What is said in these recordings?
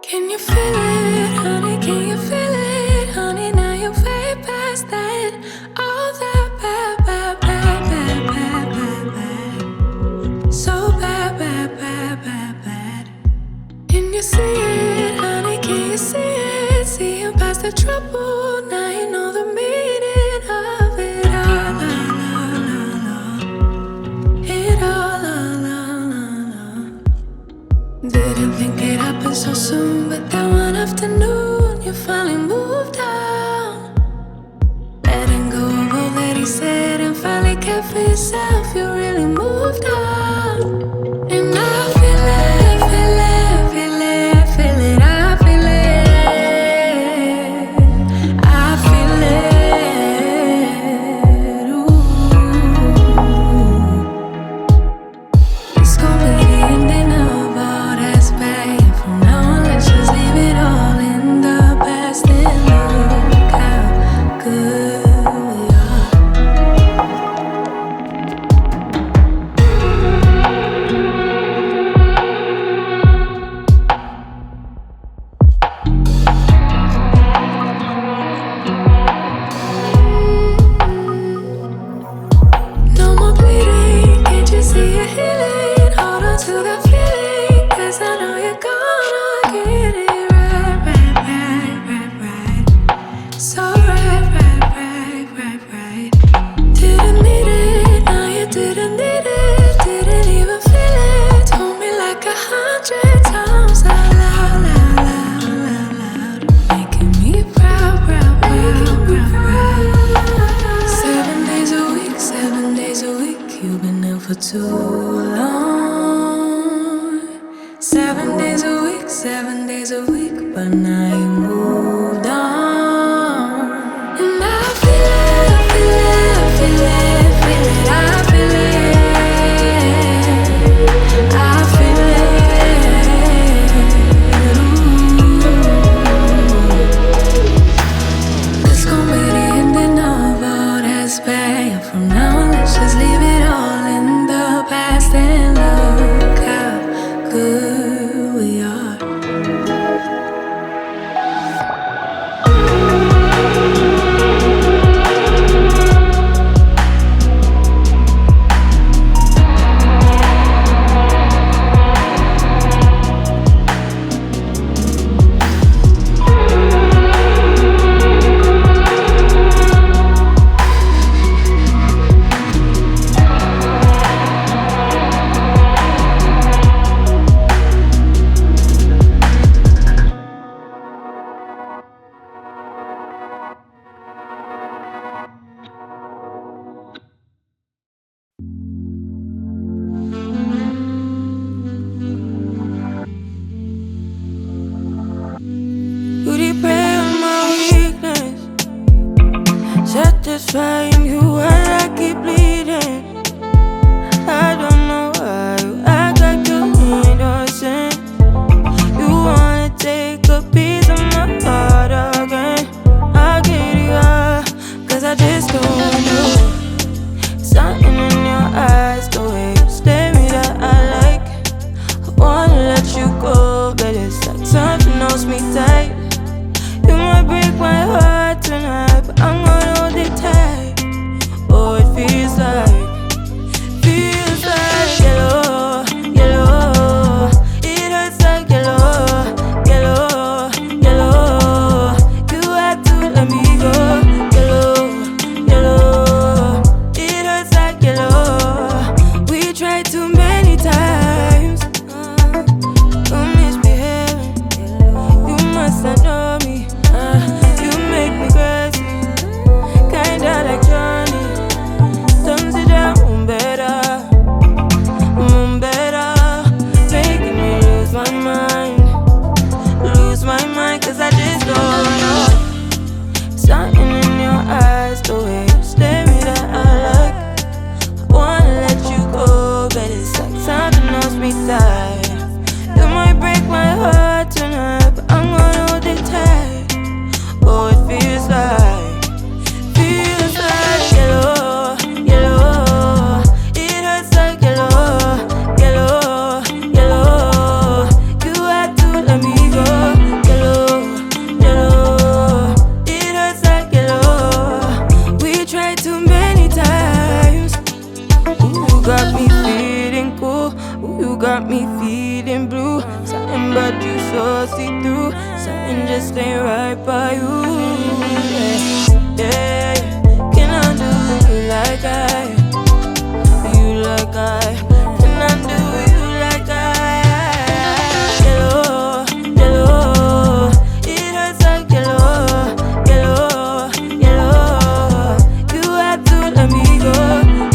Can you feel it, honey? Can you feel it, honey? Now you're way past that. All that bad, bad, bad, bad, bad, bad, bad. So bad, bad, bad, bad, bad. Can you see it, honey? Can you see it? Seeing past the trouble. Now you know the meaning of it all. It all. Didn't think it happened so soon, but that one afternoon you finally moved on. Letting go of all that he said and finally kept for yourself. You really moved on. And I feel it, feel it, feel it, feel it. I feel it, I feel it. Ooh. It's gonna be the ending of all that's bad. From now on, let's just leave it all in the past and look how good we are. No more bleeding, can't you see it healing? Hold on to that feeling, 'cause I know you're gonna get it right, right, right, right, right. So right, right, right, right, right. Didn't need it, now you didn't need it. Didn't even feel it. Told me like 100 times out loud, loud, loud, loud, loud. Making me proud, proud, proud, proud, proud. 7 days a week, 7 days a week. You've been ill for too long. 7 days a week, 7 days a week. But now you moved on. And I feel it, feel it, feel it, feel it. I feel it, I feel it. Ooh. It's gonna be the ending of all that's bad. From now on, let's just leave it all in the past and look how good we are. you. Yeah, can I do you like I? You like I? Can I do you like I? Yellow, yellow, it hurts like yellow, yellow, yellow. You had to let me go.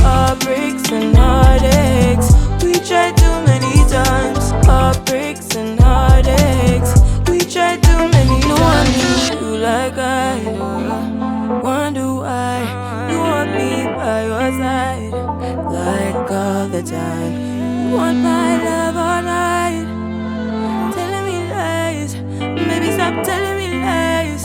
Heartbreaks and heartaches, we tried too many times. Heartbreaks and heartaches, we tried too many times. No one knew you like I. Wonder why you want me by your side, like all the time. You want my love all night, telling me lies. Maybe stop telling me lies.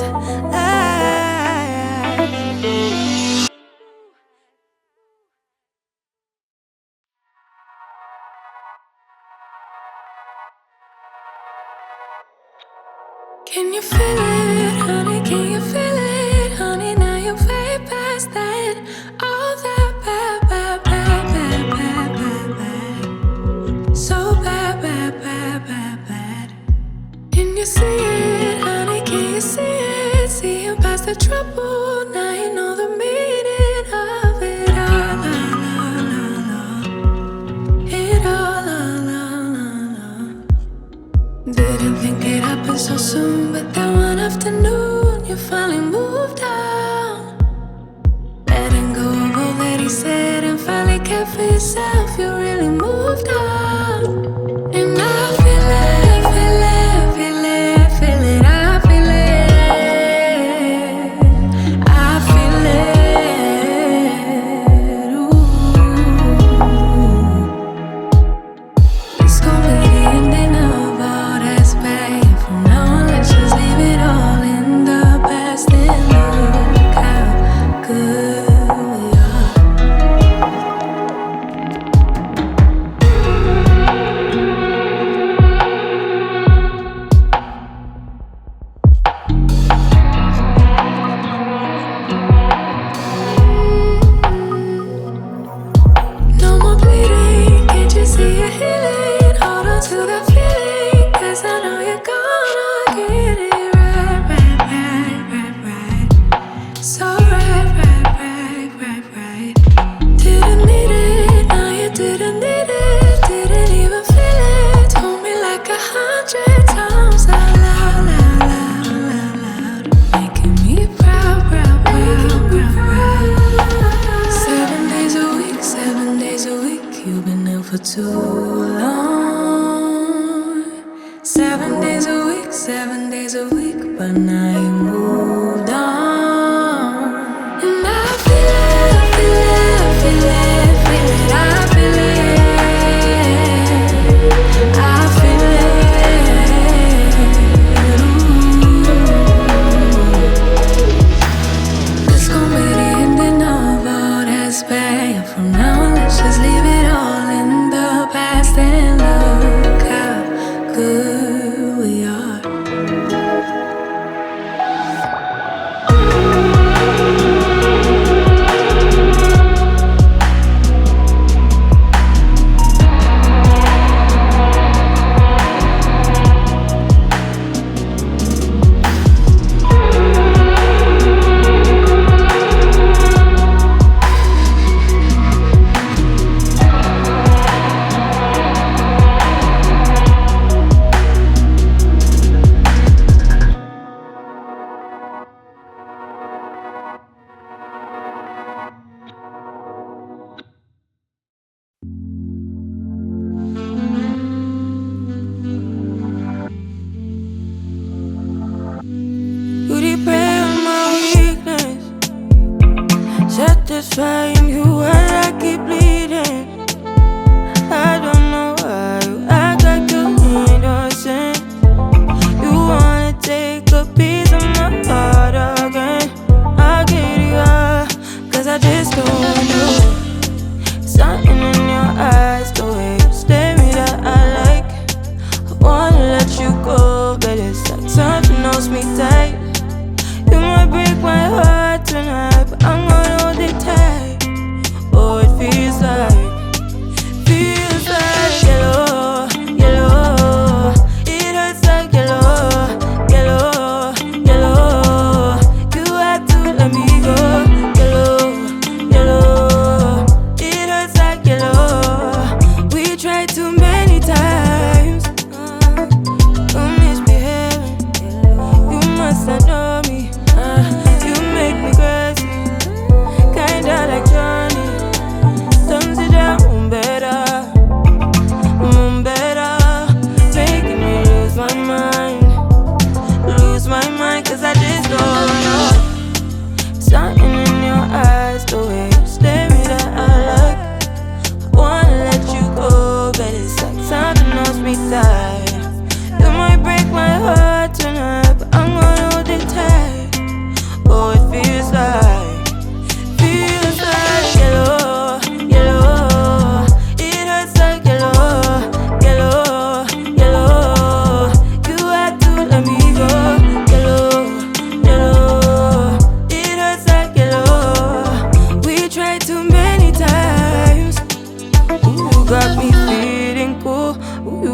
Can you feel it, honey? Can you feel it, honey? Now you're way past that. All that bad, bad, bad, bad, bad, bad, bad. So bad, bad, bad, bad, bad. Can you see it, honey? Can you see it? Seeing past the trouble, now you know the meaning of it all. It all. Didn't think it happened so soon, but that one afternoon you finally moved on. Letting go of all that he said and finally kept for yourself. You really moved on. And I feel it, feel it, feel it, feel it. I feel it, I feel it. Ooh. It's gonna be the ending of all that's bad. From now on, let's just leave it all in the past and look how good we are. No more bleeding, can't you see you're healing? Hold on to that feeling, 'cause I know you're gonna get it right, right, right, right, right. So right, right, right, right, right. Didn't need it, now you didn't need it. Didn't even feel it. Told me like 100 times out loud, loud, loud, loud, loud. Making me proud, proud, proud, proud, proud. 7 days a week, 7 days a week. You've been ill for too long. 7 days a week, 7 days a week. But now you moved on. And I feel it, feel it, feel it, feel it. I feel it, I feel it. Ooh. This gon' be the ending of all that's bad. From now on, let's just leave it all in the past and look how good we are.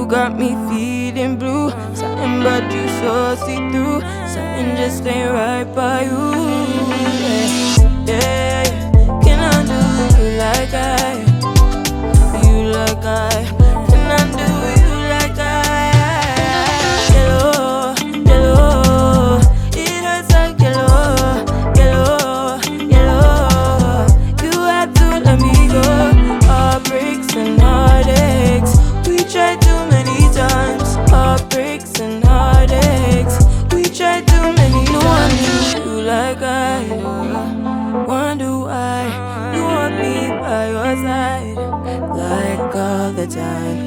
got me feeling blue. Something about you so see-through. Something just ain't right by you. Yeah, yeah. Can I do you like I? You like I? Can I do you like I? Yellow, yellow. It hurts like yellow, yellow, yellow. You had to let me go. Heartbreaks and heartaches. We tried too many times. Heartbreaks and heartaches. We tried too many times. No one knew you like I do. Wonder why you want me by your side, like all the time.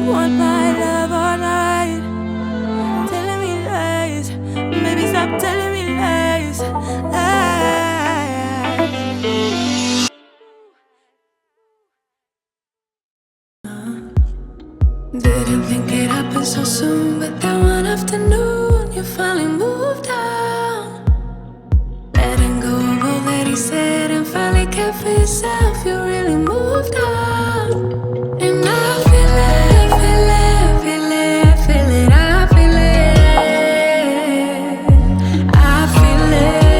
You want my love all night. Telling me lies. Baby, stop telling me lies. Didn't think it happened so soon, but then one afternoon you finally moved out. Letting go of all that he said and finally kept for yourself. You really moved out. And I feel it, feel it, feel it, feel it. I feel it, I feel it.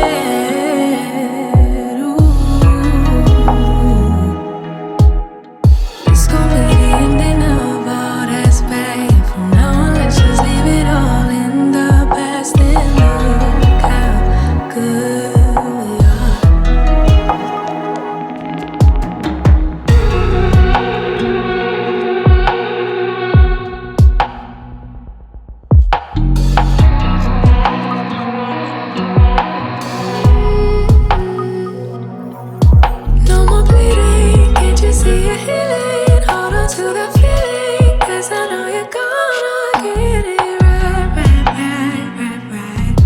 Ooh. It's gonna be the ending of all that's bad. From now on, let's just leave it all in the past and look how good we are. No more bleeding, can't you see it healing? Hold on to that feeling, 'cause I know you're gonna get it right, right, right, right, right.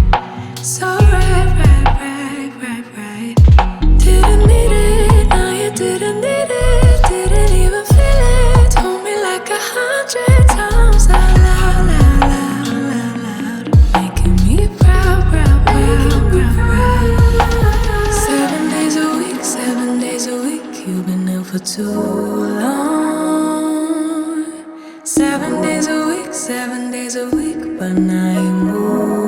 So right, right, right, right, right. Didn't need it, now you didn't need it. Didn't even feel it. Told me like 100 times out loud, loud, loud, loud, loud. Making me proud, proud, proud, proud, proud. 7 days a week, 7 days a week. You've been ill for too long. 7 days a week, 7 days a week. But now you move